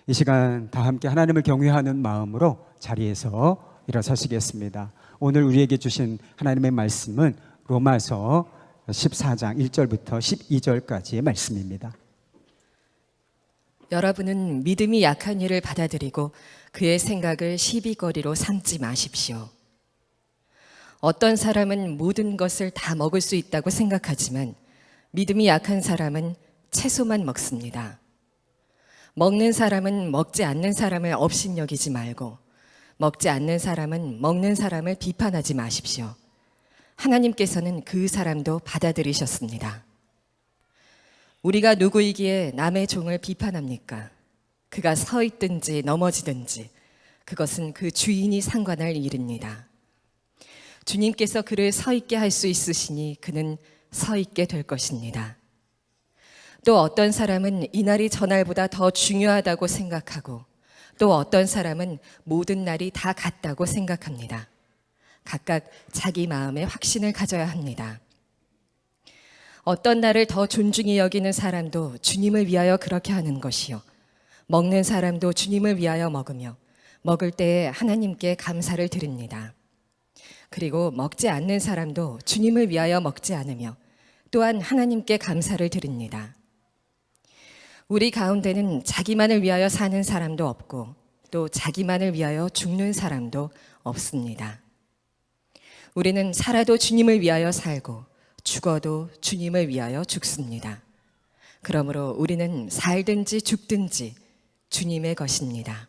이 시간 다 함께 하나님을 경외하는 마음으로 자리에서 일어서시겠습니다. 오늘 우리에게 주신 하나님의 말씀은 로마서 14장 1절부터 12절까지의 말씀입니다. 여러분은 믿음이 약한 이를 받아들이고 그의 생각을 시비거리로 삼지 마십시오. 어떤 사람은 모든 것을 다 먹을 수 있다고 생각하지만 믿음이 약한 사람은 채소만 먹습니다. 먹는 사람은 먹지 않는 사람을 업신여기지 말고 먹지 않는 사람은 먹는 사람을 비판하지 마십시오. 하나님께서는 그 사람도 받아들이셨습니다. 우리가 누구이기에 남의 종을 비판합니까? 그가 서 있든지 넘어지든지 그것은 그 주인이 상관할 일입니다. 주님께서 그를 서 있게 할 수 있으시니 그는 서 있게 될 것입니다. 또 어떤 사람은 이날이 저날보다 더 중요하다고 생각하고 또 어떤 사람은 모든 날이 다 같다고 생각합니다. 각각 자기 마음에 확신을 가져야 합니다. 어떤 날을 더 존중히 여기는 사람도 주님을 위하여 그렇게 하는 것이요. 먹는 사람도 주님을 위하여 먹으며 먹을 때에 하나님께 감사를 드립니다. 그리고 먹지 않는 사람도 주님을 위하여 먹지 않으며 또한 하나님께 감사를 드립니다. 우리 가운데는 자기만을 위하여 사는 사람도 없고 또 자기만을 위하여 죽는 사람도 없습니다. 우리는 살아도 주님을 위하여 살고 죽어도 주님을 위하여 죽습니다. 그러므로 우리는 살든지 죽든지 주님의 것입니다.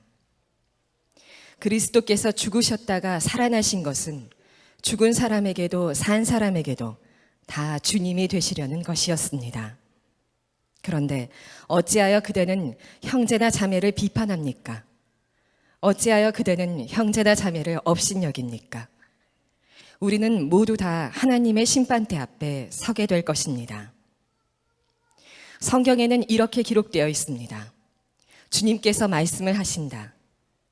그리스도께서 죽으셨다가 살아나신 것은 죽은 사람에게도 산 사람에게도 다 주님이 되시려는 것이었습니다. 그런데 어찌하여 그대는 형제나 자매를 비판합니까? 어찌하여 그대는 형제나 자매를 업신여깁니까? 우리는 모두 다 하나님의 심판대 앞에 서게 될 것입니다. 성경에는 이렇게 기록되어 있습니다. 주님께서 말씀을 하신다.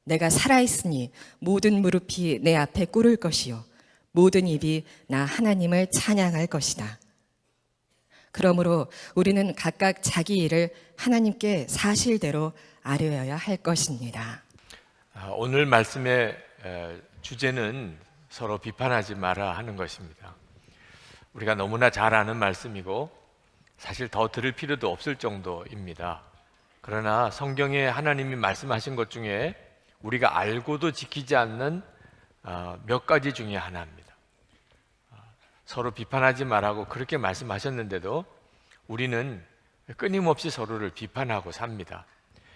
내가 살아있으니 모든 무릎이 내 앞에 꿇을 것이요 모든 입이 나 하나님을 찬양할 것이다. 그러므로 우리는 각각 자기 일을 하나님께 사실대로 아뢰어야 할 것입니다. 오늘 말씀의 주제는 서로 비판하지 마라 하는 것입니다. 우리가 너무나 잘 아는 말씀이고 사실 더 들을 필요도 없을 정도입니다. 그러나 성경에 하나님이 말씀하신 것 중에 우리가 알고도 지키지 않는 몇 가지 중에 하나입니다. 서로 비판하지 말라고 그렇게 말씀하셨는데도 우리는 끊임없이 서로를 비판하고 삽니다.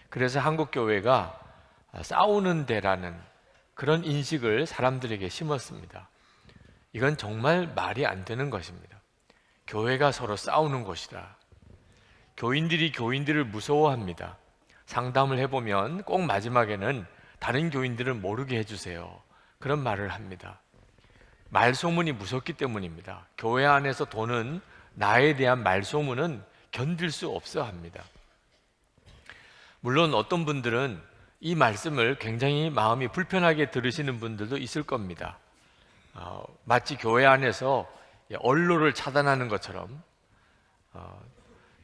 그래서 한국교회가 싸우는 데라는 그런 인식을 사람들에게 심었습니다. 이건 정말 말이 안 되는 것입니다. 교회가 서로 싸우는 곳이다. 교인들이 교인들을 무서워합니다. 상담을 해보면 꼭 마지막에는 다른 교인들은 모르게 해주세요. 그런 말을 합니다. 말소문이 무섭기 때문입니다. 교회 안에서 도는 나에 대한 말소문은 견딜 수 없어 합니다. 물론 어떤 분들은 이 말씀을 굉장히 마음이 불편하게 들으시는 분들도 있을 겁니다. 마치 교회 안에서 언로를 차단하는 것처럼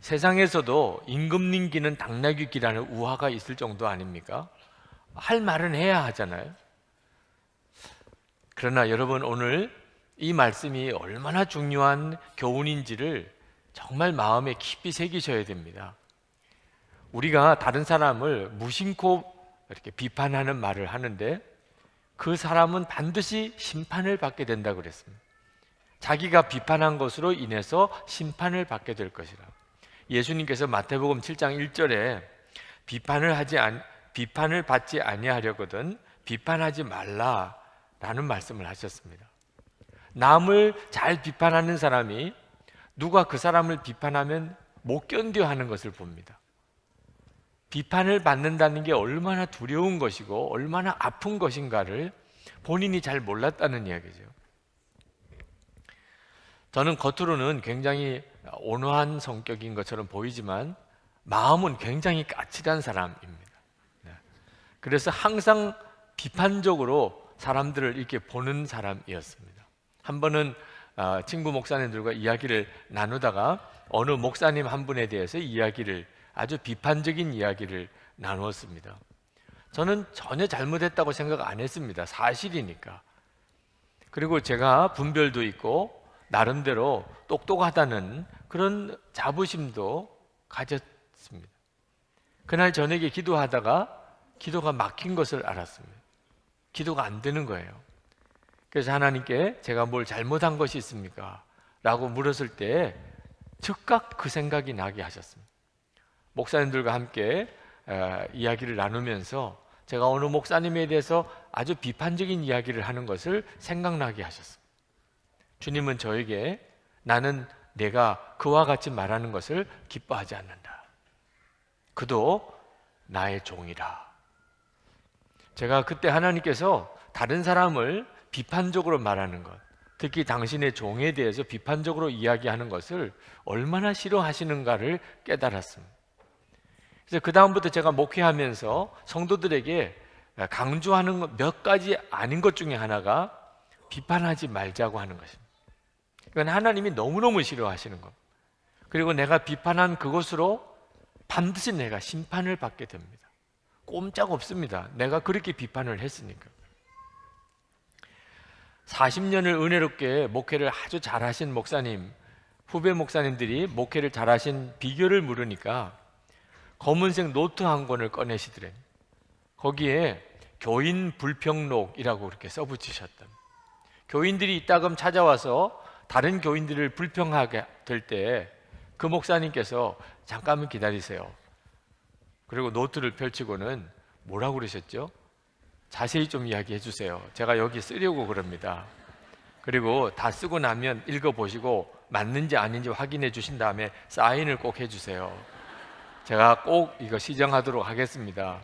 세상에서도 임금 님기는 당나귀 기라는 우화가 있을 정도 아닙니까? 할 말은 해야 하잖아요. 그러나 여러분, 오늘 이 말씀이 얼마나 중요한 교훈인지를 정말 마음에 깊이 새기셔야 됩니다. 우리가 다른 사람을 무심코 이렇게 비판하는 말을 하는데 그 사람은 반드시 심판을 받게 된다고 그랬습니다. 자기가 비판한 것으로 인해서 심판을 받게 될 것이라. 예수님께서 마태복음 7장 1절에 비판을 받지 아니하려거든 비판하지 말라라는 말씀을 하셨습니다. 남을 잘 비판하는 사람이 누가 그 사람을 비판하면 못 견뎌 하는 것을 봅니다. 비판을 받는다는 게 얼마나 두려운 것이고 얼마나 아픈 것인가를 본인이 잘 몰랐다는 이야기죠. 저는 겉으로는 굉장히 온화한 성격인 것처럼 보이지만 마음은 굉장히 까칠한 사람입니다. 그래서 항상 비판적으로 사람들을 이렇게 보는 사람이었습니다. 한 번은 친구 목사님들과 이야기를 나누다가 어느 목사님 한 분에 대해서 아주 비판적인 이야기를 나누었습니다. 저는 전혀 잘못했다고 생각 안 했습니다. 사실이니까. 그리고 제가 분별도 있고 나름대로 똑똑하다는 그런 자부심도 가졌습니다. 그날 저녁에 기도하다가 기도가 막힌 것을 알았습니다. 기도가 안 되는 거예요. 그래서 하나님께 제가 뭘 잘못한 것이 있습니까? 라고 물었을 때 즉각 그 생각이 나게 하셨습니다. 목사님들과 함께 이야기를 나누면서 제가 어느 목사님에 대해서 아주 비판적인 이야기를 하는 것을 생각나게 하셨습니다. 주님은 저에게 나는 내가 그와 같이 말하는 것을 기뻐하지 않는다. 그도 나의 종이라. 제가 그때 하나님께서 다른 사람을 비판적으로 말하는 것, 특히 당신의 종에 대해서 비판적으로 이야기하는 것을 얼마나 싫어하시는가를 깨달았습니다. 그래서 그 다음부터 제가 목회하면서 성도들에게 강조하는 몇 가지 아닌 것 중에 하나가 비판하지 말자고 하는 것입니다. 이건 하나님이 너무너무 싫어하시는 것. 그리고 내가 비판한 그것으로 반드시 내가 심판을 받게 됩니다. 꼼짝 없습니다. 내가 그렇게 비판을 했으니까. 40년을 은혜롭게 목회를 아주 잘하신 목사님, 후배 목사님들이 목회를 잘하신 비결을 물으니까 검은색 노트 한 권을 꺼내시더래요. 거기에 교인 불평록이라고 그렇게 써붙이셨다. 교인들이 이따금 찾아와서 다른 교인들을 불평하게 될 때 그 목사님께서 잠깐만 기다리세요. 그리고 노트를 펼치고는 뭐라고 그러셨죠? 자세히 좀 이야기해 주세요. 제가 여기 쓰려고 그럽니다. 그리고 다 쓰고 나면 읽어보시고 맞는지 아닌지 확인해 주신 다음에 사인을 꼭 해주세요. 제가 꼭 이거 시정하도록 하겠습니다.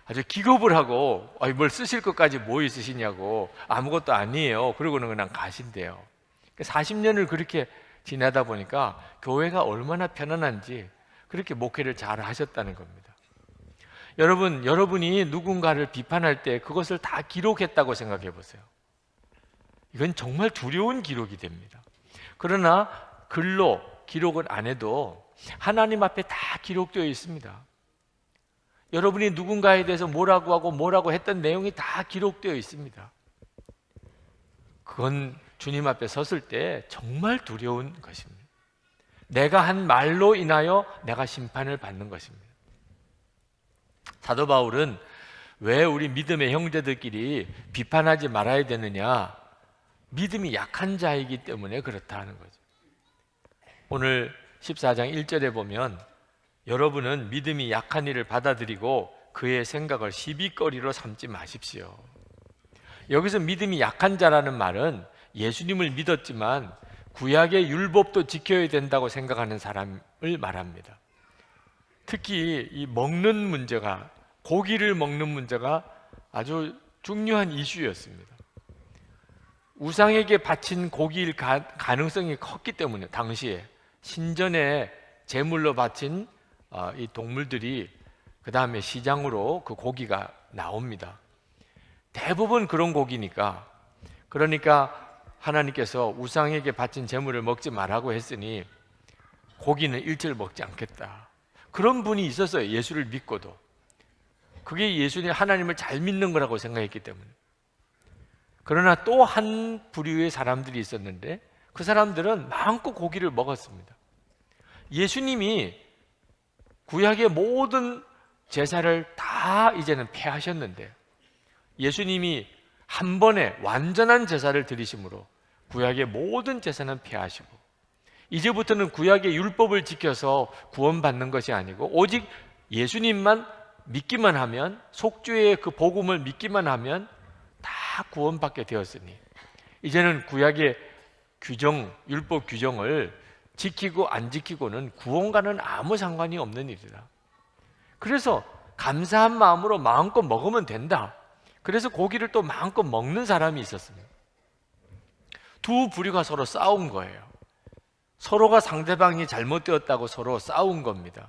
아주 기겁을 하고 뭘 쓰실 것까지 뭐 있으시냐고. 아무것도 아니에요. 그러고는 그냥 가신대요. 40년을 그렇게 지내다 보니까 교회가 얼마나 편안한지 그렇게 목회를 잘 하셨다는 겁니다. 여러분, 여러분이 누군가를 비판할 때 그것을 다 기록했다고 생각해 보세요. 이건 정말 두려운 기록이 됩니다. 그러나 글로 기록을 안 해도 하나님 앞에 다 기록되어 있습니다. 여러분이 누군가에 대해서 뭐라고 하고 뭐라고 했던 내용이 다 기록되어 있습니다. 그건 주님 앞에 섰을 때 정말 두려운 것입니다. 내가 한 말로 인하여 내가 심판을 받는 것입니다. 사도 바울은 왜 우리 믿음의 형제들끼리 비판하지 말아야 되느냐? 믿음이 약한 자이기 때문에 그렇다 하는 거죠. 오늘 14장 1절에 보면 여러분은 믿음이 약한 이를 받아들이고 그의 생각을 시비거리로 삼지 마십시오. 여기서 믿음이 약한 자라는 말은 예수님을 믿었지만 구약의 율법도 지켜야 된다고 생각하는 사람을 말합니다. 특히 이 먹는 문제가, 고기를 먹는 문제가 아주 중요한 이슈였습니다. 우상에게 바친 고기일 가능성이 컸기 때문에 당시에 신전에 제물로 바친 이 동물들이 그 다음에 시장으로 그 고기가 나옵니다. 대부분 그런 고기니까, 그러니까 하나님께서 우상에게 바친 제물을 먹지 말라고 했으니 고기는 일절 먹지 않겠다. 그런 분이 있었어요. 예수를 믿고도. 그게 예수님 하나님을 잘 믿는 거라고 생각했기 때문에. 그러나 또 한 부류의 사람들이 있었는데 그 사람들은 마음껏 고기를 먹었습니다. 예수님이 구약의 모든 제사를 다 이제는 폐하셨는데 예수님이 한 번에 완전한 제사를 드리심으로 구약의 모든 제사는 폐하시고 이제부터는 구약의 율법을 지켜서 구원받는 것이 아니고 오직 예수님만 믿기만 하면, 속죄의 그 복음을 믿기만 하면 다 구원받게 되었으니 이제는 구약의 규정, 율법 규정을 지키고 안 지키고는 구원과는 아무 상관이 없는 일이다. 그래서 감사한 마음으로 마음껏 먹으면 된다. 그래서 고기를 또 마음껏 먹는 사람이 있었습니다. 두 부류가 서로 싸운 거예요. 서로가 상대방이 잘못되었다고 서로 싸운 겁니다.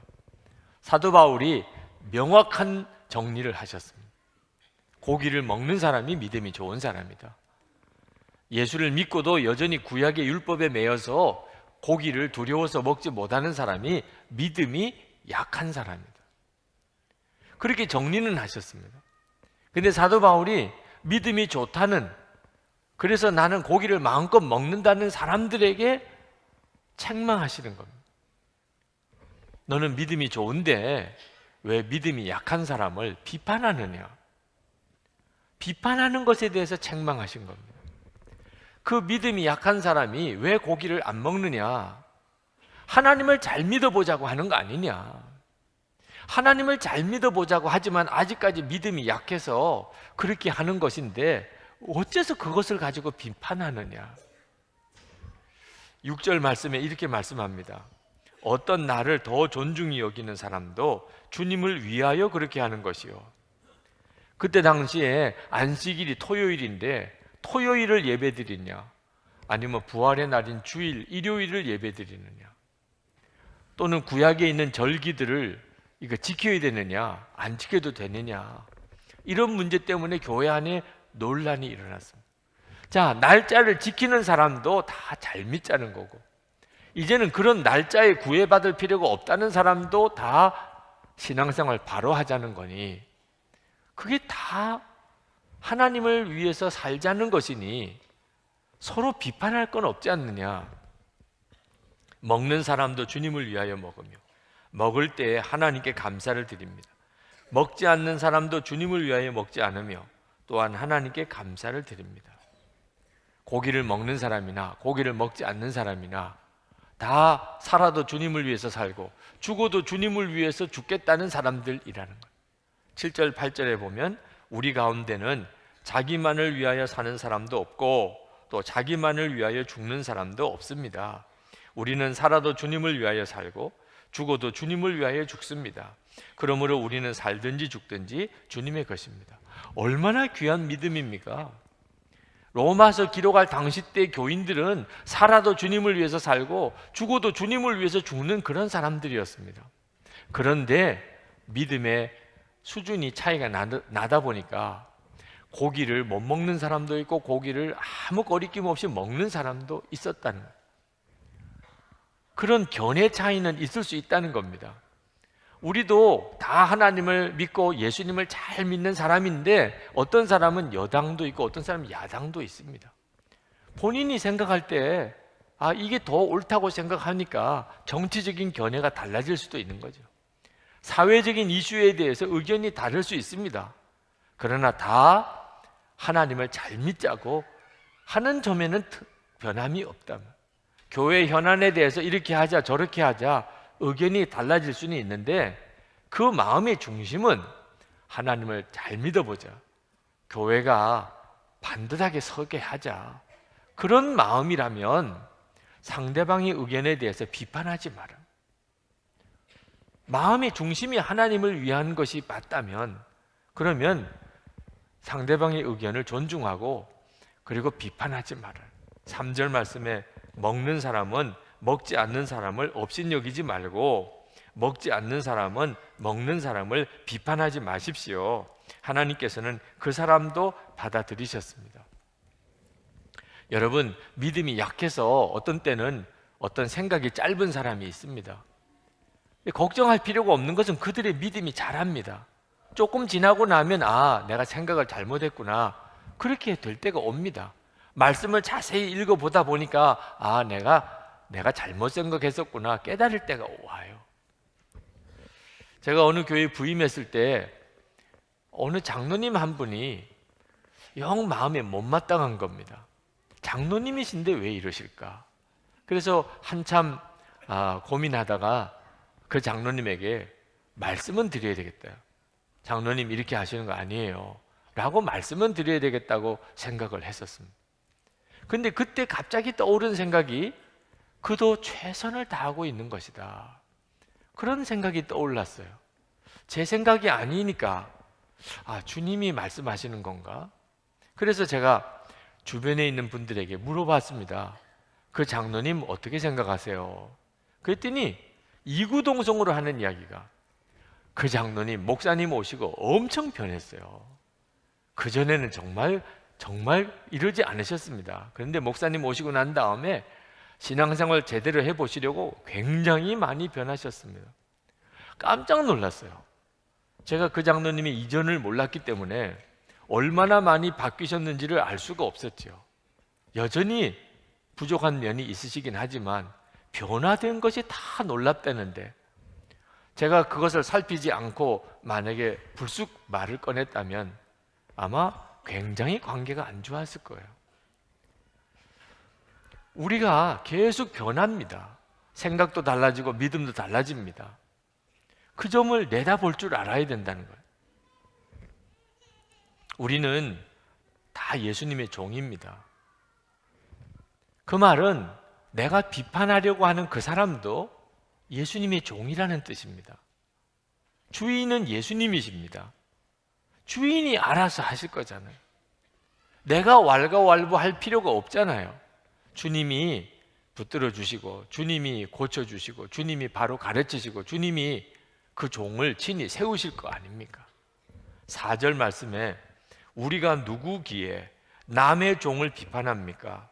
사도 바울이 명확한 정리를 하셨습니다. 고기를 먹는 사람이 믿음이 좋은 사람이다. 예수를 믿고도 여전히 구약의 율법에 매여서 고기를 두려워서 먹지 못하는 사람이 믿음이 약한 사람이다. 그렇게 정리는 하셨습니다. 근데 사도 바울이 믿음이 좋다는, 그래서 나는 고기를 마음껏 먹는다는 사람들에게 책망하시는 겁니다. 너는 믿음이 좋은데 왜 믿음이 약한 사람을 비판하느냐? 비판하는 것에 대해서 책망하신 겁니다. 그 믿음이 약한 사람이 왜 고기를 안 먹느냐? 하나님을 잘 믿어보자고 하는 거 아니냐? 하나님을 잘 믿어보자고 하지만 아직까지 믿음이 약해서 그렇게 하는 것인데 어째서 그것을 가지고 비판하느냐? 6절 말씀에 이렇게 말씀합니다. 어떤 나를 더 존중히 여기는 사람도 주님을 위하여 그렇게 하는 것이요. 그때 당시에 안식일이 토요일인데 토요일을 예배드리냐, 아니면 부활의 날인 주일, 일요일을 예배드리느냐, 또는 구약에 있는 절기들을 이거 지켜야 되느냐, 안 지켜도 되느냐, 이런 문제 때문에 교회 안에 논란이 일어났습니다. 자, 날짜를 지키는 사람도 다 잘 믿자는 거고, 이제는 그런 날짜에 구애받을 필요가 없다는 사람도 다 신앙생활 바로 하자는 거니, 그게 다 하나님을 위해서 살자는 것이니 서로 비판할 건 없지 않느냐. 먹는 사람도 주님을 위하여 먹으며 먹을 때에 하나님께 감사를 드립니다. 먹지 않는 사람도 주님을 위하여 먹지 않으며 또한 하나님께 감사를 드립니다. 고기를 먹는 사람이나 고기를 먹지 않는 사람이나 다 살아도 주님을 위해서 살고 죽어도 주님을 위해서 죽겠다는 사람들이라는 거예요. 7절 8절에 보면 우리 가운데는 자기만을 위하여 사는 사람도 없고 또 자기만을 위하여 죽는 사람도 없습니다. 우리는 살아도 주님을 위하여 살고 죽어도 주님을 위하여 죽습니다. 그러므로 우리는 살든지 죽든지 주님의 것입니다. 얼마나 귀한 믿음입니까? 로마서 기록할 당시 때 교인들은 살아도 주님을 위해서 살고 죽어도 주님을 위해서 죽는 그런 사람들이었습니다. 그런데 믿음의 수준이 차이가 나다 보니까 고기를 못 먹는 사람도 있고 고기를 아무 거리낌 없이 먹는 사람도 있었다는 거예요. 그런 견해 차이는 있을 수 있다는 겁니다. 우리도 다 하나님을 믿고 예수님을 잘 믿는 사람인데 어떤 사람은 여당도 있고 어떤 사람은 야당도 있습니다. 본인이 생각할 때 이게 더 옳다고 생각하니까 정치적인 견해가 달라질 수도 있는 거죠. 사회적인 이슈에 대해서 의견이 다를 수 있습니다. 그러나 다 하나님을 잘 믿자고 하는 점에는 변함이 없다. 교회 현안에 대해서 이렇게 하자 저렇게 하자 의견이 달라질 수는 있는데 그 마음의 중심은 하나님을 잘 믿어보자, 교회가 반듯하게 서게 하자, 그런 마음이라면 상대방의 의견에 대해서 비판하지 마라. 마음의 중심이 하나님을 위한 것이 맞다면 그러면 상대방의 의견을 존중하고 그리고 비판하지 마라. 3절 말씀에 먹는 사람은 먹지 않는 사람을 업신여기지 말고 먹지 않는 사람은 먹는 사람을 비판하지 마십시오. 하나님께서는 그 사람도 받아들이셨습니다. 여러분, 믿음이 약해서 어떤 때는 어떤 생각이 짧은 사람이 있습니다. 걱정할 필요가 없는 것은 그들의 믿음이 자랍니다. 조금 지나고 나면 내가 생각을 잘못했구나, 그렇게 될 때가 옵니다. 말씀을 자세히 읽어보다 보니까 내가 잘못 생각했었구나 깨달을 때가 와요. 제가 어느 교회에 부임했을 때 어느 장로님 한 분이 영 마음에 못마땅한 겁니다. 장로님이신데 왜 이러실까? 그래서 한참 고민하다가 그 장로님에게 말씀은 드려야 되겠다. 장로님 이렇게 하시는 거 아니에요 라고 말씀은 드려야 되겠다고 생각을 했었습니다. 근데 그때 갑자기 떠오른 생각이 그도 최선을 다하고 있는 것이다, 그런 생각이 떠올랐어요. 제 생각이 아니니까 주님이 말씀하시는 건가? 그래서 제가 주변에 있는 분들에게 물어봤습니다. 그 장로님 어떻게 생각하세요? 그랬더니 이구동성으로 하는 이야기가, 그 장로님 목사님 오시고 엄청 변했어요. 그전에는 정말 이러지 않으셨습니다. 그런데 목사님 오시고 난 다음에 신앙생활 제대로 해보시려고 굉장히 많이 변하셨습니다. 깜짝 놀랐어요. 제가 그 장로님의 이전을 몰랐기 때문에 얼마나 많이 바뀌셨는지를 알 수가 없었죠. 여전히 부족한 면이 있으시긴 하지만 변화된 것이 다 놀랍다는데, 제가 그것을 살피지 않고 만약에 불쑥 말을 꺼냈다면 아마 굉장히 관계가 안 좋았을 거예요. 우리가 계속 변합니다. 생각도 달라지고 믿음도 달라집니다. 그 점을 내다볼 줄 알아야 된다는 거예요. 우리는 다 예수님의 종입니다. 그 말은 내가 비판하려고 하는 그 사람도 예수님의 종이라는 뜻입니다. 주인은 예수님이십니다. 주인이 알아서 하실 거잖아요. 내가 왈가왈부할 필요가 없잖아요. 주님이 붙들어 주시고, 주님이 고쳐 주시고, 주님이 바로 가르치시고, 주님이 그 종을 친히 세우실 거 아닙니까? 4절 말씀에 우리가 누구기에 남의 종을 비판합니까?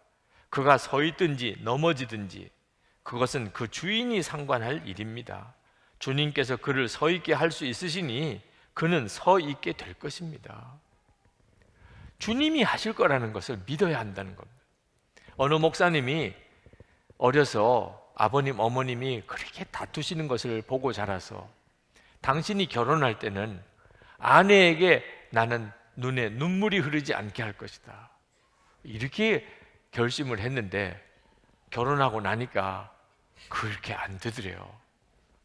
그가 서 있든지 넘어지든지 그것은 그 주인이 상관할 일입니다. 주님께서 그를 서 있게 할 수 있으시니 그는 서 있게 될 것입니다. 주님이 하실 거라는 것을 믿어야 한다는 겁니다. 어느 목사님이 어려서 아버님, 어머님이 그렇게 다투시는 것을 보고 자라서 당신이 결혼할 때는 아내에게 나는 눈에 눈물이 흐르지 않게 할 것이다, 이렇게 결심을 했는데 결혼하고 나니까 그렇게 안 되더래요.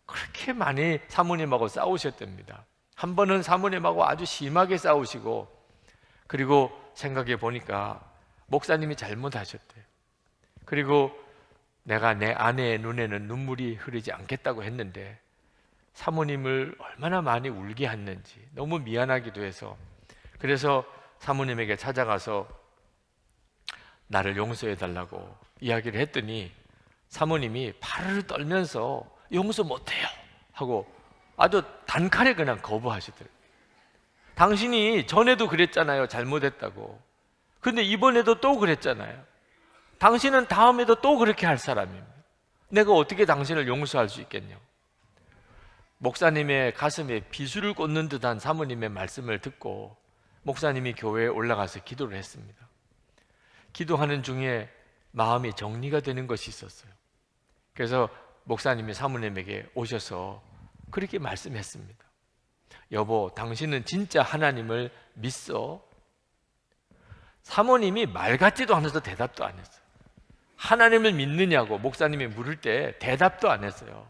그렇게 많이 사모님하고 싸우셨답니다. 한 번은 사모님하고 아주 심하게 싸우시고, 그리고 생각해 보니까 목사님이 잘못하셨대요. 그리고 내가 내 아내의 눈에는 눈물이 흐르지 않겠다고 했는데 사모님을 얼마나 많이 울게 했는지 너무 미안하기도 해서, 그래서 사모님에게 찾아가서 나를 용서해 달라고 이야기를 했더니 사모님이 파르르 떨면서 용서 못해요 하고 아주 단칼에 그냥 거부하시더래요. 당신이 전에도 그랬잖아요, 잘못했다고. 근데 이번에도 또 그랬잖아요. 당신은 다음에도 또 그렇게 할 사람입니다. 내가 어떻게 당신을 용서할 수 있겠냐. 목사님의 가슴에 비수를 꽂는 듯한 사모님의 말씀을 듣고 목사님이 교회에 올라가서 기도를 했습니다. 기도하는 중에 마음이 정리가 되는 것이 있었어요. 그래서 목사님이 사모님에게 오셔서 그렇게 말씀했습니다. 여보, 당신은 진짜 하나님을 믿어? 사모님이 말 같지도 않아서 대답도 안 했어요. 하나님을 믿느냐고 목사님이 물을 때 대답도 안 했어요.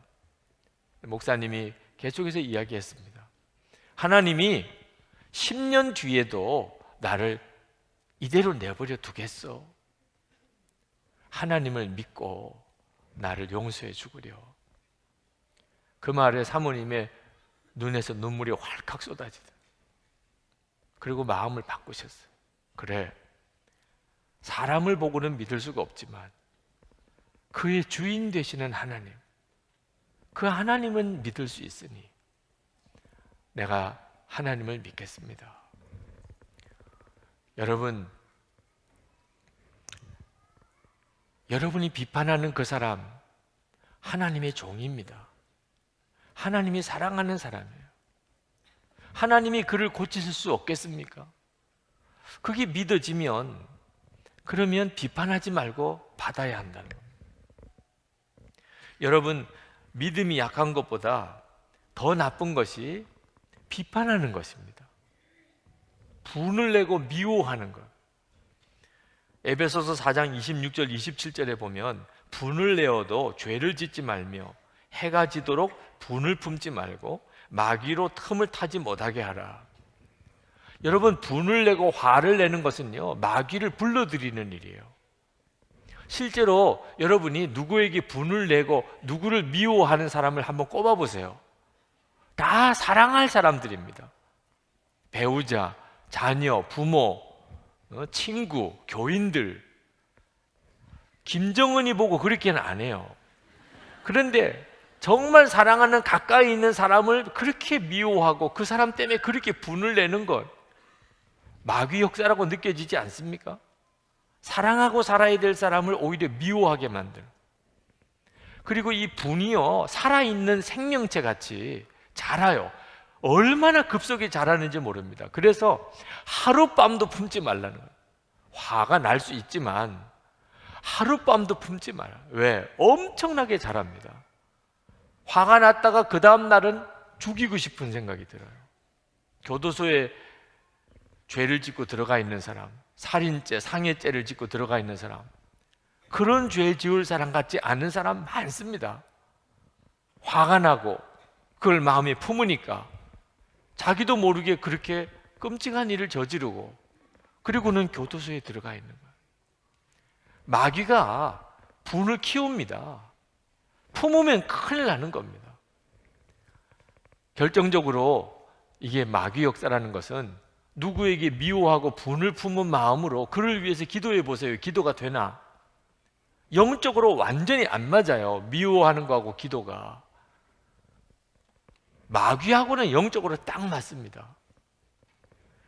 목사님이 계속해서 이야기했습니다. 하나님이 10년 뒤에도 나를 이대로 내버려 두겠어? 하나님을 믿고 나를 용서해 주구려. 그 말에 사모님의 눈에서 눈물이 활칵 쏟아지더라. 그리고 마음을 바꾸셨어요. 그래, 사람을 보고는 믿을 수가 없지만 그의 주인 되시는 하나님, 그 하나님은 믿을 수 있으니 내가 하나님을 믿겠습니다. 여러분이 비판하는 그 사람 하나님의 종입니다. 하나님이 사랑하는 사람이에요. 하나님이 그를 고치실 수 없겠습니까? 그게 믿어지면 그러면 비판하지 말고 받아야 한다는 겁니다. 여러분, 믿음이 약한 것보다 더 나쁜 것이 비판하는 것입니다. 분을 내고 미워하는 것. 에베소서 4장 26절 27절에 보면 분을 내어도 죄를 짓지 말며 해가 지도록 분을 품지 말고 마귀로 틈을 타지 못하게 하라. 여러분, 분을 내고 화를 내는 것은요, 마귀를 불러들이는 일이에요. 실제로 여러분이 누구에게 분을 내고 누구를 미워하는 사람을 한번 꼽아보세요. 다 사랑할 사람들입니다. 배우자, 자녀, 부모, 친구, 교인들. 김정은이 보고 그렇게는 안 해요. 그런데 정말 사랑하는 가까이 있는 사람을 그렇게 미워하고 그 사람 때문에 그렇게 분을 내는 것, 마귀 역사라고 느껴지지 않습니까? 사랑하고 살아야 될 사람을 오히려 미워하게 만드는. 그리고 이 분이요, 살아있는 생명체 같이 자라요. 얼마나 급속히 자라는지 모릅니다. 그래서 하룻밤도 품지 말라는 거예요. 화가 날 수 있지만 하룻밤도 품지 마라. 왜? 엄청나게 자랍니다. 화가 났다가 그 다음 날은 죽이고 싶은 생각이 들어요. 교도소에 죄를 짓고 들어가 있는 사람, 살인죄, 상해죄를 짓고 들어가 있는 사람, 그런 죄 지을 사람 같지 않은 사람 많습니다. 화가 나고 그걸 마음에 품으니까 자기도 모르게 그렇게 끔찍한 일을 저지르고 그리고는 교도소에 들어가 있는 거예요. 마귀가 분을 키웁니다. 품으면 큰일 나는 겁니다. 결정적으로 이게 마귀 역사라는 것은 누구에게 미워하고 분을 품은 마음으로 그를 위해서 기도해 보세요. 기도가 되나? 영적으로 완전히 안 맞아요. 미워하는 거하고 기도가. 마귀하고는 영적으로 딱 맞습니다.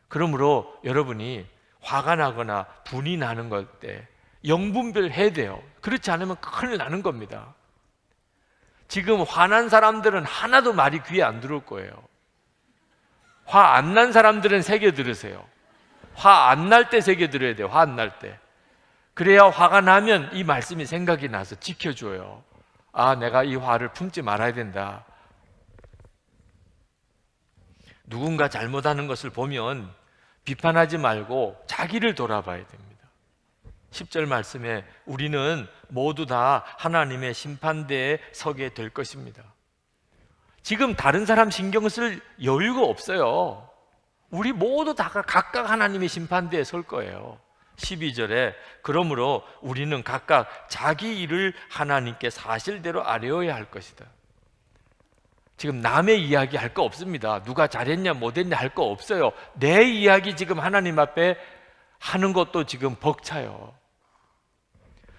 그러므로 여러분이 화가 나거나 분이 나는 것 때 영분별 해야 돼요. 그렇지 않으면 큰일 나는 겁니다. 지금 화난 사람들은 하나도 말이 귀에 안 들어올 거예요. 화 안 난 사람들은 새겨 들으세요. 화 안 날 때 새겨 들어야 돼요. 화 안 날 때. 그래야 화가 나면 이 말씀이 생각이 나서 지켜줘요. 아, 내가 이 화를 품지 말아야 된다. 누군가 잘못하는 것을 보면 비판하지 말고 자기를 돌아봐야 됩니다. 10절 말씀에 우리는 모두 다 하나님의 심판대에 서게 될 것입니다. 지금 다른 사람 신경 쓸 여유가 없어요. 우리 모두 다 각각 하나님의 심판대에 설 거예요. 12절에 그러므로 우리는 각각 자기 일을 하나님께 사실대로 아뢰어야 할 것이다. 지금 남의 이야기 할 거 없습니다. 누가 잘했냐 못했냐 할 거 없어요. 내 이야기 지금 하나님 앞에 하는 것도 지금 벅차요.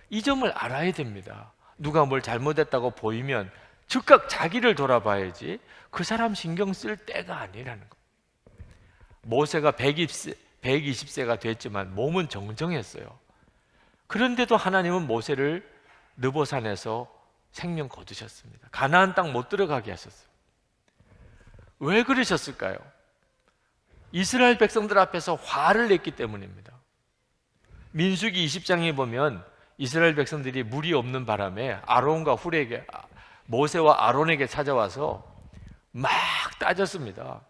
이 점을 알아야 됩니다. 누가 뭘 잘못했다고 보이면 즉각 자기를 돌아봐야지 그 사람 신경 쓸 때가 아니라는 거예요. 모세가 120세가 됐지만 몸은 정정했어요. 그런데도 하나님은 모세를 느보산에서 생명 거두셨습니다. 가나안 땅 못 들어가게 하셨어요. 왜 그러셨을까요? 이스라엘 백성들 앞에서 화를 냈기 때문입니다. 민수기 20장에 보면 이스라엘 백성들이 물이 없는 바람에 아론과 훌에게, 모세와 아론에게 찾아와서 막 따졌습니다.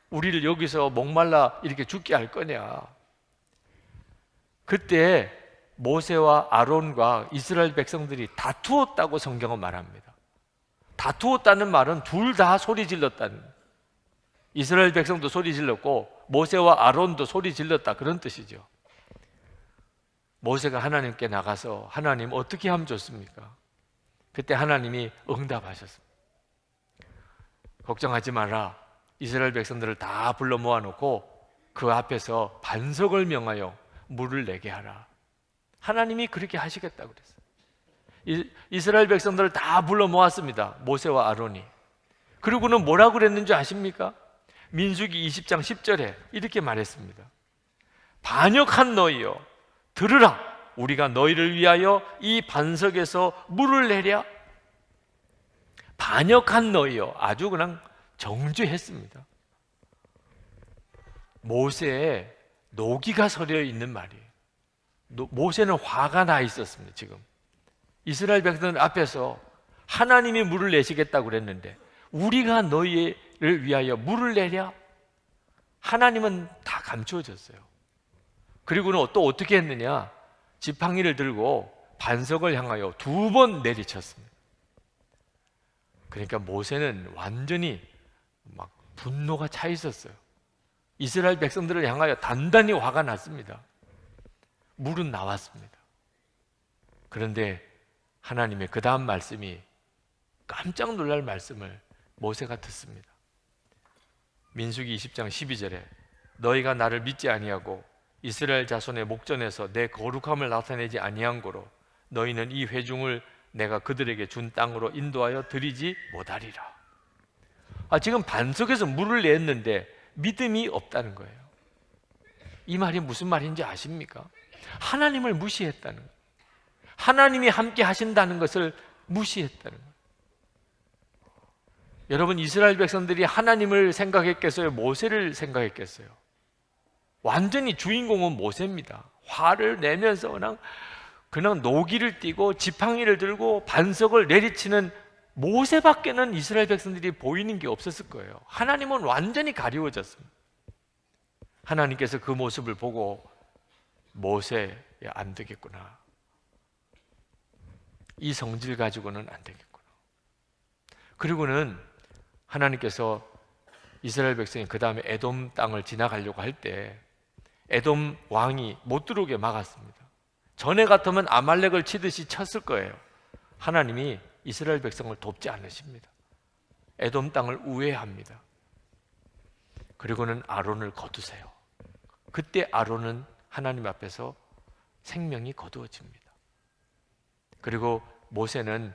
우리를 여기서 목말라 이렇게 죽게 할 거냐. 그때 모세와 아론과 이스라엘 백성들이 다투었다고 성경은 말합니다. 다투었다는 말은 둘 다 소리 질렀다는, 이스라엘 백성도 소리 질렀고 모세와 아론도 소리 질렀다, 그런 뜻이죠. 모세가 하나님께 나가서 하나님 어떻게 하면 좋습니까? 그때 하나님이 응답하셨습니다. 걱정하지 마라. 이스라엘 백성들을 다 불러 모아놓고 그 앞에서 반석을 명하여 물을 내게 하라. 하나님이 그렇게 하시겠다고 그랬어요. 이스라엘 백성들을 다 불러 모았습니다. 모세와 아론이. 그리고는 뭐라고 그랬는지 아십니까? 민수기 20장 10절에 이렇게 말했습니다. 반역한 너희여, 들으라. 우리가 너희를 위하여 이 반석에서 물을 내랴. 반역한 너희여, 아주 그냥 정죄했습니다. 모세의 노기가 서려 있는 말이에요. 모세는 화가 나 있었습니다. 지금 이스라엘 백성들 앞에서 하나님이 물을 내시겠다고 그랬는데 우리가 너희를 위하여 물을 내랴? 하나님은 다 감추어졌어요. 그리고는 또 어떻게 했느냐? 지팡이를 들고 반석을 향하여 2번 내리쳤습니다. 그러니까 모세는 완전히 막 분노가 차 있었어요. 이스라엘 백성들을 향하여 단단히 화가 났습니다. 물은 나왔습니다. 그런데 하나님의 그 다음 말씀이 깜짝 놀랄 말씀을 모세가 듣습니다. 민수기 20장 12절에 너희가 나를 믿지 아니하고 이스라엘 자손의 목전에서 내 거룩함을 나타내지 아니한 고로 너희는 이 회중을 내가 그들에게 준 땅으로 인도하여 드리지 못하리라. 지금 반석에서 물을 냈는데 믿음이 없다는 거예요. 이 말이 무슨 말인지 아십니까? 하나님을 무시했다는 거예요. 하나님이 함께 하신다는 것을 무시했다는 거예요. 여러분, 이스라엘 백성들이 하나님을 생각했겠어요? 모세를 생각했겠어요? 완전히 주인공은 모세입니다. 화를 내면서 그냥 노기를 띠고 지팡이를 들고 반석을 내리치는 모세밖에는 이스라엘 백성들이 보이는 게 없었을 거예요. 하나님은 완전히 가리워졌습니다. 하나님께서 그 모습을 보고 모세, 안 되겠구나. 이 성질 가지고는 안 되겠구나. 그리고는 하나님께서 이스라엘 백성이 그 다음에 에돔 땅을 지나가려고 할 때 에돔 왕이 못 들어오게 막았습니다. 전에 같으면 아말렉을 치듯이 쳤을 거예요. 하나님이 이스라엘 백성을 돕지 않으십니다. 에돔 땅을 우회합니다. 그리고는 아론을 거두세요. 그때 아론은 하나님 앞에서 생명이 거두어집니다. 그리고 모세는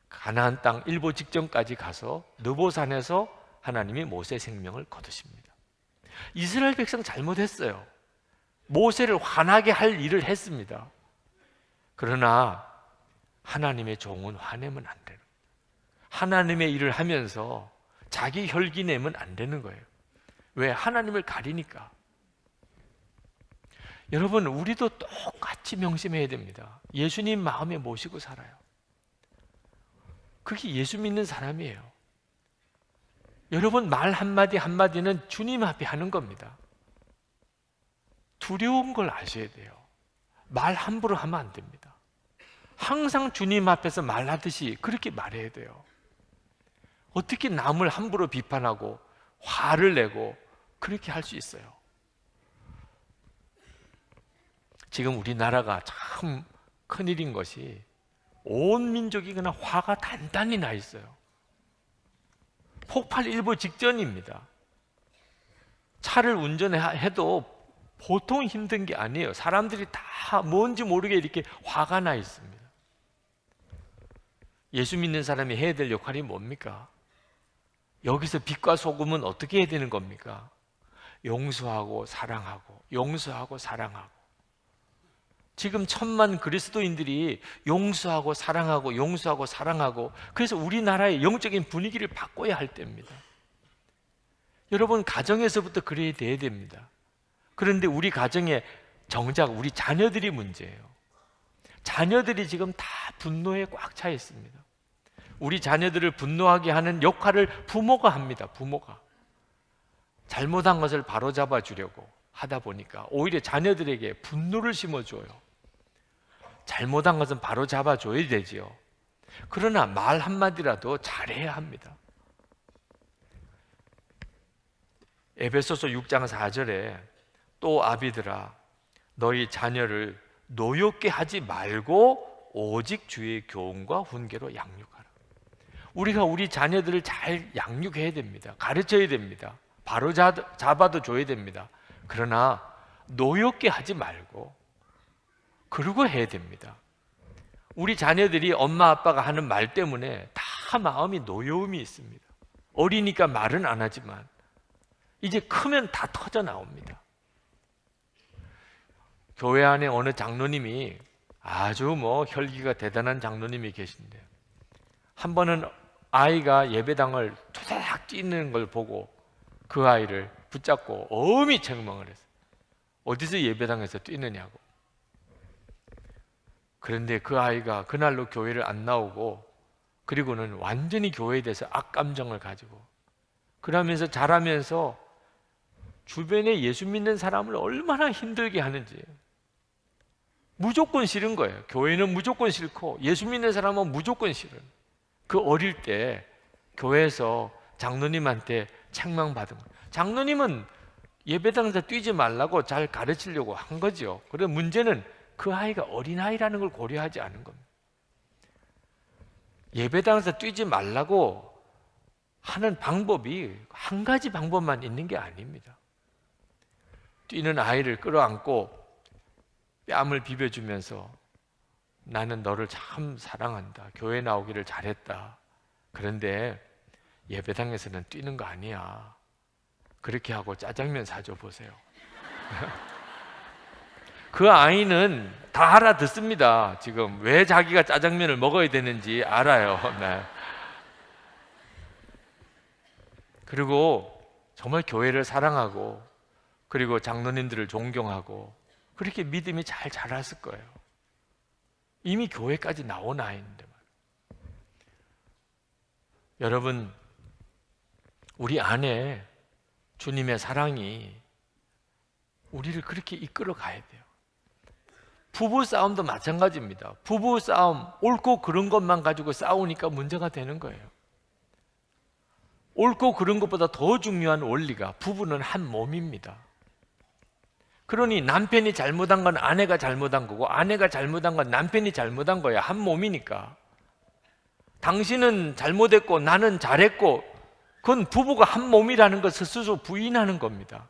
가나안 땅 일보 직전까지 가서 느보산에서 하나님이 모세 생명을 거두십니다. 이스라엘 백성 잘못했어요. 모세를 화나게 할 일을 했습니다. 그러나 하나님의 종은 화내면 안 되는 거예요. 하나님의 일을 하면서 자기 혈기 내면 안 되는 거예요. 왜? 하나님을 가리니까. 여러분, 우리도 똑같이 명심해야 됩니다. 예수님 마음에 모시고 살아요. 그게 예수 믿는 사람이에요. 여러분, 말 한마디 한마디는 주님 앞에 하는 겁니다. 두려운 걸 아셔야 돼요. 말 함부로 하면 안 됩니다. 항상 주님 앞에서 말하듯이 그렇게 말해야 돼요. 어떻게 남을 함부로 비판하고 화를 내고 그렇게 할 수 있어요? 지금 우리나라가 참 큰일인 것이 온 민족이 그냥 화가 단단히 나 있어요. 폭발 일보 직전입니다. 차를 운전해도 보통 힘든 게 아니에요. 사람들이 다 뭔지 모르게 이렇게 화가 나 있습니다. 예수 믿는 사람이 해야 될 역할이 뭡니까? 여기서 빛과 소금은 어떻게 해야 되는 겁니까? 용서하고 사랑하고, 용서하고 사랑하고. 지금 1000만 그리스도인들이 용서하고 사랑하고 용서하고 사랑하고, 그래서 우리나라의 영적인 분위기를 바꿔야 할 때입니다. 여러분, 가정에서부터 그래야 돼야 됩니다. 그런데 우리 가정에 정작 우리 자녀들이 문제예요. 자녀들이 지금 다 분노에 꽉 차 있습니다. 우리 자녀들을 분노하게 하는 역할을 부모가 합니다. 부모가 잘못한 것을 바로잡아 주려고 하다 보니까 오히려 자녀들에게 분노를 심어줘요. 잘못한 것은 바로잡아 줘야 되지요. 그러나 말 한마디라도 잘해야 합니다. 에베소서 6장 4절에 또 아비들아 너희 자녀를 노엽게 하지 말고 오직 주의 교훈과 훈계로 양육하라. 우리가 우리 자녀들을 잘 양육해야 됩니다. 가르쳐야 됩니다. 바로 잡아도 줘야 됩니다. 그러나 노엽게 하지 말고 그러고 해야 됩니다. 우리 자녀들이 엄마 아빠가 하는 말 때문에 다 마음이 노여움이 있습니다. 어리니까 말은 안 하지만 이제 크면 다 터져 나옵니다. 교회 안에 어느 장로님이 아주 혈기가 대단한 장로님이 계신데요. 한 번은 아이가 예배당을 토닥 뛰는 걸 보고 그 아이를 붙잡고 엄히 책망을 했어요. 어디서 예배당에서 뛰느냐고. 그런데 그 아이가 그날로 교회를 안 나오고, 그리고는 완전히 교회에 대해서 악감정을 가지고, 그러면서 자라면서 주변에 예수 믿는 사람을 얼마나 힘들게 하는지 무조건 싫은 거예요. 교회는 무조건 싫고 예수 믿는 사람은 무조건 싫은. 그 어릴 때 교회에서 장로님한테 책망받은 거예요. 장로님은 예배당에서 뛰지 말라고 잘 가르치려고 한 거죠. 그런데 문제는 그 아이가 어린아이라는 걸 고려하지 않은 겁니다. 예배당에서 뛰지 말라고 하는 방법이 한 가지 방법만 있는 게 아닙니다. 뛰는 아이를 끌어안고 뺨을 비벼주면서 나는 너를 참 사랑한다. 교회 나오기를 잘했다. 그런데 예배당에서는 뛰는 거 아니야. 그렇게 하고 짜장면 사줘 보세요. 그 아이는 다 알아듣습니다. 지금 왜 자기가 짜장면을 먹어야 되는지 알아요. 네. 그리고 정말 교회를 사랑하고 그리고 장로님들을 존경하고 그렇게 믿음이 잘 자랐을 거예요. 이미 교회까지 나온 아이인데 말이에요. 여러분, 우리 안에 주님의 사랑이 우리를 그렇게 이끌어 가야 돼요. 부부 싸움도 마찬가지입니다. 부부 싸움, 옳고 그른 것만 가지고 싸우니까 문제가 되는 거예요. 옳고 그른 것보다 더 중요한 원리가 부부는 한 몸입니다. 그러니 남편이 잘못한 건 아내가 잘못한 거고 아내가 잘못한 건 남편이 잘못한 거야. 한 몸이니까. 당신은 잘못했고 나는 잘했고 그건 부부가 한 몸이라는 것을 스스로 부인하는 겁니다.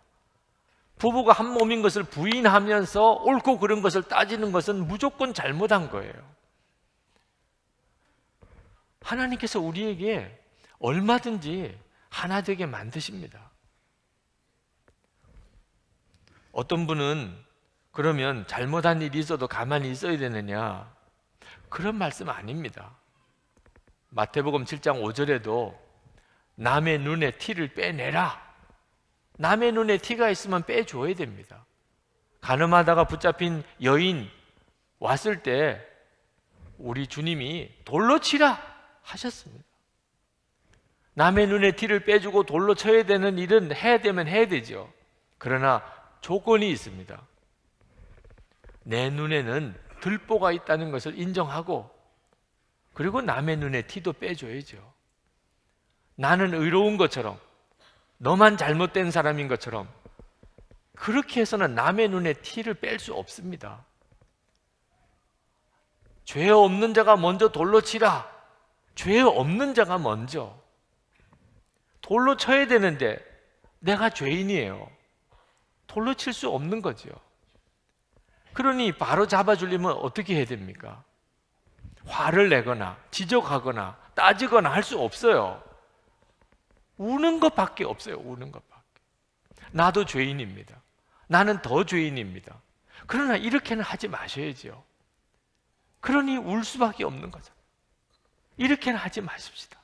부부가 한 몸인 것을 부인하면서 옳고 그른 것을 따지는 것은 무조건 잘못한 거예요. 하나님께서 우리에게 얼마든지 하나 되게 만드십니다. 어떤 분은 그러면 잘못한 일이 있어도 가만히 있어야 되느냐? 그런 말씀 아닙니다. 마태복음 7장 5절에도 남의 눈에 티를 빼내라. 남의 눈에 티가 있으면 빼줘야 됩니다. 가늠하다가 붙잡힌 여인 왔을 때 우리 주님이 돌로 치라 하셨습니다. 남의 눈에 티를 빼주고 돌로 쳐야 되는 일은 해야 되면 해야 되죠. 그러나 조건이 있습니다. 내 눈에는 들보가 있다는 것을 인정하고 그리고 남의 눈에 티도 빼줘야죠. 나는 의로운 것처럼 너만 잘못된 사람인 것처럼 그렇게 해서는 남의 눈에 티를 뺄 수 없습니다. 죄 없는 자가 먼저 돌로 치라. 죄 없는 자가 먼저. 돌로 쳐야 되는데 내가 죄인이에요. 돌로 칠 수 없는 거죠. 그러니 바로 잡아주려면 어떻게 해야 됩니까? 화를 내거나 지적하거나 따지거나 할 수 없어요. 우는 것밖에 없어요. 우는 것밖에. 나도 죄인입니다. 나는 더 죄인입니다. 그러나 이렇게는 하지 마셔야죠. 그러니 울 수밖에 없는 거죠. 이렇게는 하지 마십시다.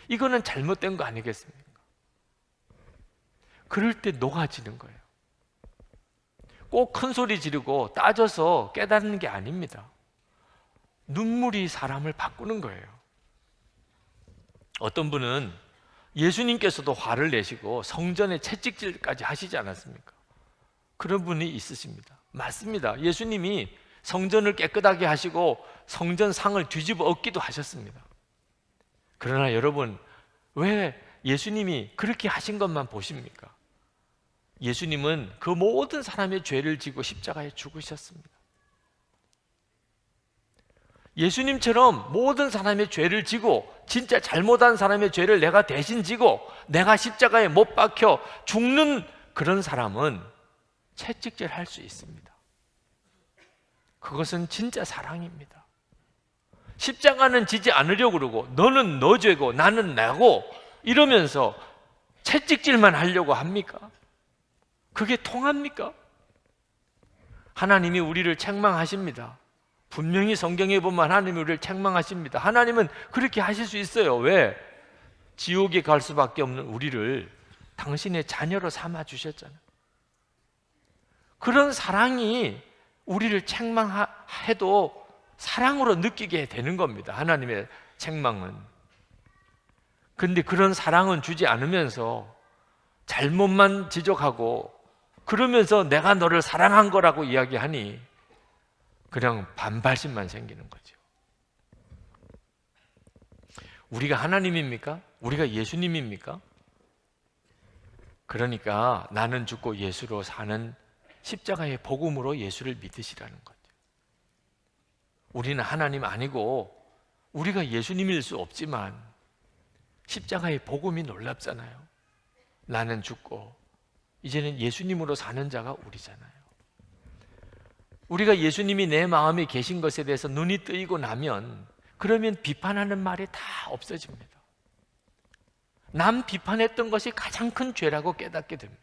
이거는 잘못된 거 아니겠습니까? 그럴 때 녹아지는 거예요. 꼭 큰 소리 지르고 따져서 깨닫는 게 아닙니다. 눈물이 사람을 바꾸는 거예요. 어떤 분은 예수님께서도 화를 내시고 성전에 채찍질까지 하시지 않았습니까? 그런 분이 있으십니다. 맞습니다. 예수님이 성전을 깨끗하게 하시고 성전 상을 뒤집어 엎기도 하셨습니다. 그러나 여러분, 왜 예수님이 그렇게 하신 것만 보십니까? 예수님은 그 모든 사람의 죄를 지고 십자가에 죽으셨습니다. 예수님처럼 모든 사람의 죄를 지고 진짜 잘못한 사람의 죄를 내가 대신 지고 내가 십자가에 못 박혀 죽는 그런 사람은 채찍질 할 수 있습니다. 그것은 진짜 사랑입니다. 십자가는 지지 않으려고 그러고 너는 너 죄고 나는 나고 이러면서 채찍질만 하려고 합니까? 그게 통합니까? 하나님이 우리를 책망하십니다. 분명히 성경에 보면 하나님이 우리를 책망하십니다. 하나님은 그렇게 하실 수 있어요. 왜? 지옥에 갈 수밖에 없는 우리를 당신의 자녀로 삼아 주셨잖아요. 그런 사랑이 우리를 책망해도 사랑으로 느끼게 되는 겁니다. 하나님의 책망은. 근데 그런 사랑은 주지 않으면서 잘못만 지적하고 그러면서 내가 너를 사랑한 거라고 이야기하니 그냥 반발심만 생기는 거죠. 우리가 하나님입니까? 우리가 예수님입니까? 그러니까 나는 죽고 예수로 사는 십자가의 복음으로 예수를 믿으시라는 거죠. 우리는 하나님 아니고 우리가 예수님일 수 없지만 십자가의 복음이 놀랍잖아요. 나는 죽고 이제는 예수님으로 사는 자가 우리잖아요. 우리가 예수님이 내 마음에 계신 것에 대해서 눈이 뜨이고 나면 그러면 비판하는 말이 다 없어집니다. 남 비판했던 것이 가장 큰 죄라고 깨닫게 됩니다.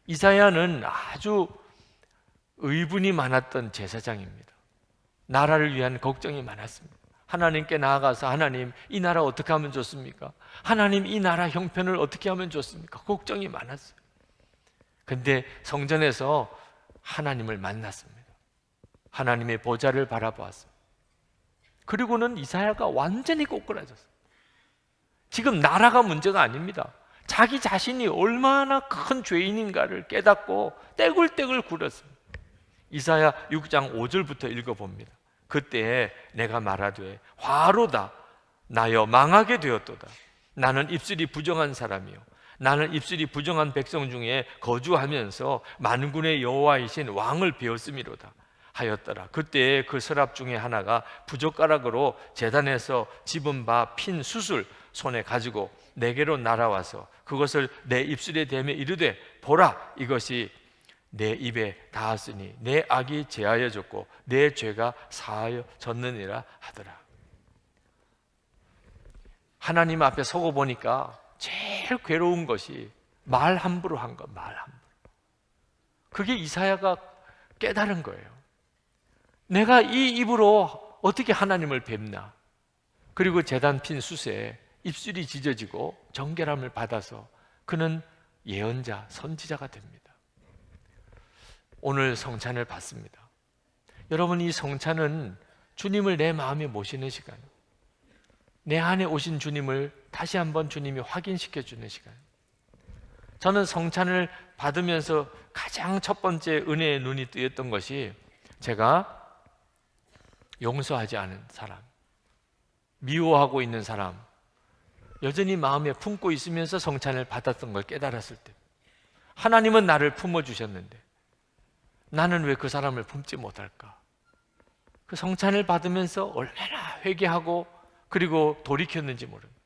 이사야는 아주 의분이 많았던 제사장입니다. 나라를 위한 걱정이 많았습니다. 하나님께 나아가서 하나님, 이 나라 어떻게 하면 좋습니까? 하나님, 이 나라 형편을 어떻게 하면 좋습니까? 걱정이 많았어요. 근데 성전에서 하나님을 만났습니다. 하나님의 보좌를 바라보았습니다. 그리고는 이사야가 완전히 꼬꾸라졌어요. 지금 나라가 문제가 아닙니다. 자기 자신이 얼마나 큰 죄인인가를 깨닫고 떼굴떼굴 굴었습니다. 이사야 6장 5절부터 읽어봅니다. 그때 내가 말하되 화로다 나여 망하게 되었도다. 나는 입술이 부정한 사람이요 나는 입술이 부정한 백성 중에 거주하면서 만군의 여호와이신 왕을 배웠음이로다 하였더라. 그때 그 서랍 중에 하나가 부젓가락으로 제단에서 집은 바 핀 숯을 손에 가지고 내게로 날아와서 그것을 내 입술에 대며 이르되 보라, 이것이 내 입에 닿았으니 내 악이 제하여졌고 내 죄가 사하여졌느니라 하더라. 하나님 앞에 서고 보니까 제일 괴로운 것이 말 함부로 한 것, 말 함부로. 그게 이사야가 깨달은 거예요. 내가 이 입으로 어떻게 하나님을 뵙나? 그리고 제단 핀 숯에 입술이 찢어지고 정결함을 받아서 그는 예언자, 선지자가 됩니다. 오늘 성찬을 받습니다. 여러분, 이 성찬은 주님을 내 마음에 모시는 시간, 내 안에 오신 주님을 다시 한번 주님이 확인시켜 주는 시간. 저는 성찬을 받으면서 가장 첫 번째 은혜의 눈이 뜨였던 것이 제가 용서하지 않은 사람, 미워하고 있는 사람, 여전히 마음에 품고 있으면서 성찬을 받았던 걸 깨달았을 때, 하나님은 나를 품어주셨는데 나는 왜 그 사람을 품지 못할까? 그 성찬을 받으면서 얼마나 회개하고 그리고 돌이켰는지 모릅니다.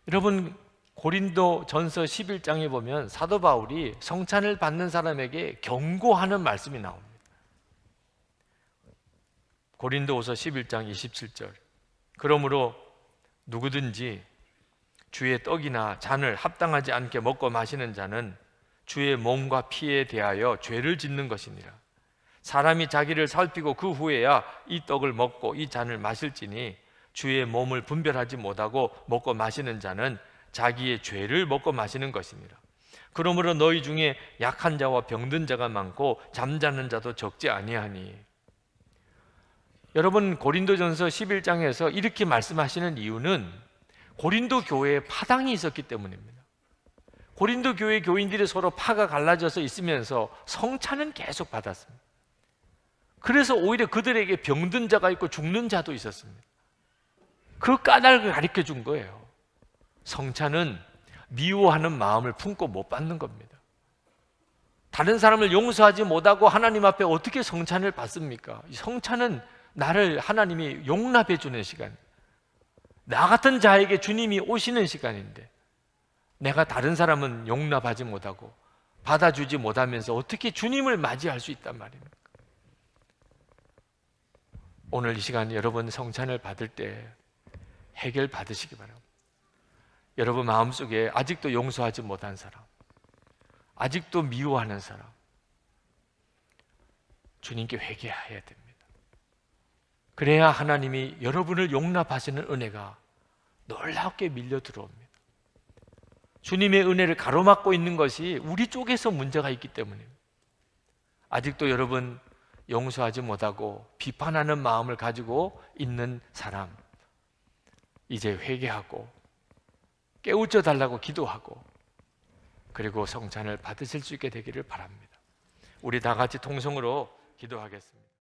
여러분, 고린도 전서 11장에 보면 사도 바울이 성찬을 받는 사람에게 경고하는 말씀이 나옵니다. 고린도후서 11장 27절. 그러므로 누구든지 주의 떡이나 잔을 합당하지 않게 먹고 마시는 자는 주의 몸과 피에 대하여 죄를 짓는 것이니라. 사람이 자기를 살피고 그 후에야 이 떡을 먹고 이 잔을 마실지니 주의 몸을 분별하지 못하고 먹고 마시는 자는 자기의 죄를 먹고 마시는 것이니라. 그러므로 너희 중에 약한 자와 병든 자가 많고 잠자는 자도 적지 아니하니. 여러분, 고린도전서 11장에서 이렇게 말씀하시는 이유는 고린도 교회에 파당이 있었기 때문입니다. 고린도 교회 교인들이 서로 파가 갈라져서 있으면서 성찬은 계속 받았습니다. 그래서 오히려 그들에게 병든 자가 있고 죽는 자도 있었습니다. 그 까닭을 가르쳐 준 거예요. 성찬은 미워하는 마음을 품고 못 받는 겁니다. 다른 사람을 용서하지 못하고 하나님 앞에 어떻게 성찬을 받습니까? 이 성찬은 나를 하나님이 용납해 주는 시간, 나 같은 자에게 주님이 오시는 시간인데 내가 다른 사람은 용납하지 못하고 받아주지 못하면서 어떻게 주님을 맞이할 수 있단 말입니까? 오늘 이 시간 여러분 성찬을 받을 때 해결 받으시기 바랍니다. 여러분 마음속에 아직도 용서하지 못한 사람, 아직도 미워하는 사람, 주님께 회개해야 됩니다. 그래야 하나님이 여러분을 용납하시는 은혜가 놀랍게 밀려 들어옵니다. 주님의 은혜를 가로막고 있는 것이 우리 쪽에서 문제가 있기 때문입니다. 아직도 여러분 용서하지 못하고 비판하는 마음을 가지고 있는 사람, 이제 회개하고 깨우쳐 달라고 기도하고 그리고 성찬을 받으실 수 있게 되기를 바랍니다. 우리 다 같이 통성으로 기도하겠습니다.